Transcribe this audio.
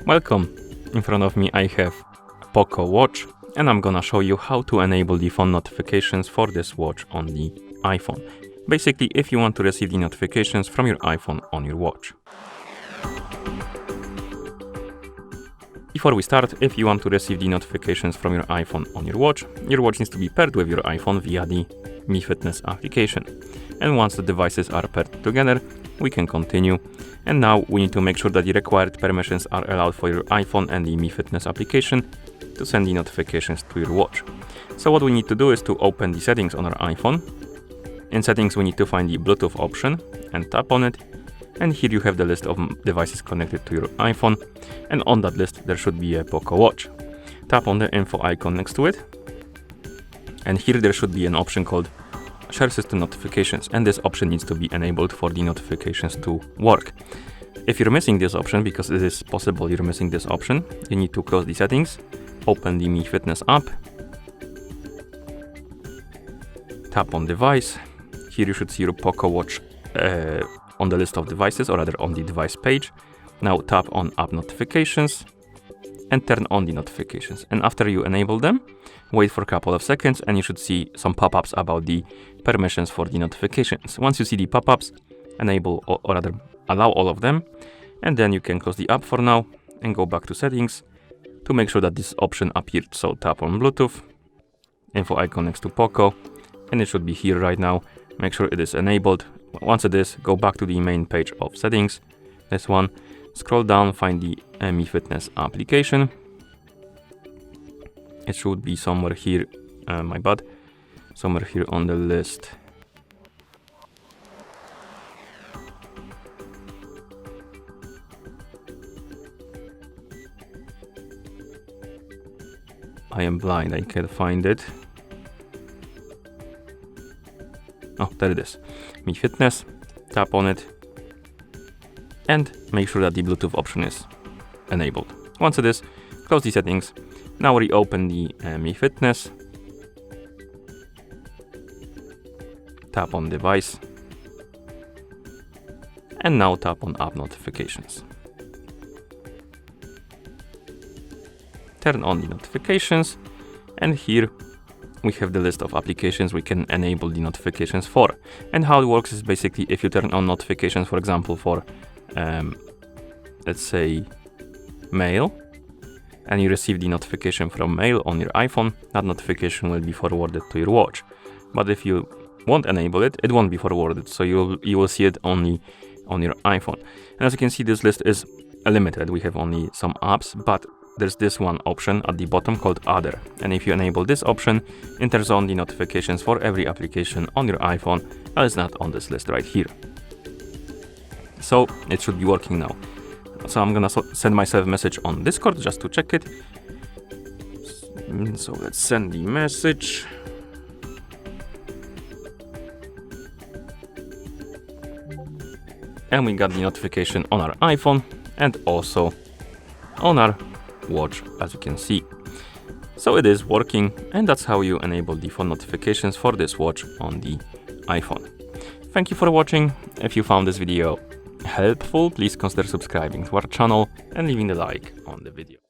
Welcome! In front of me I have Poco Watch and I'm gonna show you how to enable the phone notifications for this watch on the iPhone. Basically, if you want to receive the notifications from your iPhone on your watch. Before we start, if you want to receive the notifications from your iPhone on your watch needs to be paired with your iPhone via the Mi Fitness application. And once the devices are paired together, we can continue. And now we need to make sure that the required permissions are allowed for your iPhone and the Mi Fitness application to send the notifications to your watch. So what we need to do is to open the settings on our iPhone. In settings, we need to find the Bluetooth option and tap on it. And here you have the list of devices connected to your iPhone. And on that list, there should be a Poco Watch. Tap on the info icon next to it. And here there should be an option called Share System Notifications, and this option needs to be enabled for the notifications to work. If you're missing this option, because it is possible you're missing this option, you need to close the settings, open the Mi Fitness app, tap on device. Here you should see your Poco Watch on the list of devices, or rather on the device page. Now tap on app notifications and turn on the notifications. And after you enable them, wait for a couple of seconds and you should see some pop-ups about the permissions for the notifications. Once you see the pop-ups, enable or rather allow all of them, and then you can close the app for now and go back to settings to make sure that this option appeared. So tap on Bluetooth, info icon next to Poco, and it should be here right now. Make sure it is enabled. Once it is, go back to the main page of settings, this one, scroll down, find the Mi Fitness application. It should be somewhere here, my bad, somewhere here on the list. I am blind, I can't find it. Oh, there it is. Mi Fitness, tap on it, and make sure that the Bluetooth option is enabled. Once it is, close the settings. Now reopen the Mi Fitness, tap on device, and now tap on app notifications. Turn on the notifications, and here we have the list of applications we can enable the notifications for. And how it works is basically if you turn on notifications, for example, for let's say mail, and you receive the notification from mail on your iPhone, that notification will be forwarded to your watch. But if you won't enable it, it won't be forwarded, so you will see it only on your iPhone. And as you can see, this list is limited. We have only some apps, but there's this one option at the bottom called Other. And if you enable this option, it turns on the notifications for every application on your iPhone that is not on this list right here. So it should be working now. So I'm gonna send myself a message on Discord just to check it. So let's send the message. And we got the notification on our iPhone and also on our watch, as you can see. So it is working, and that's how you enable the phone notifications for this watch on the iPhone. Thank you for watching. If you found this video helpful, please consider subscribing to our channel and leaving a like on the video.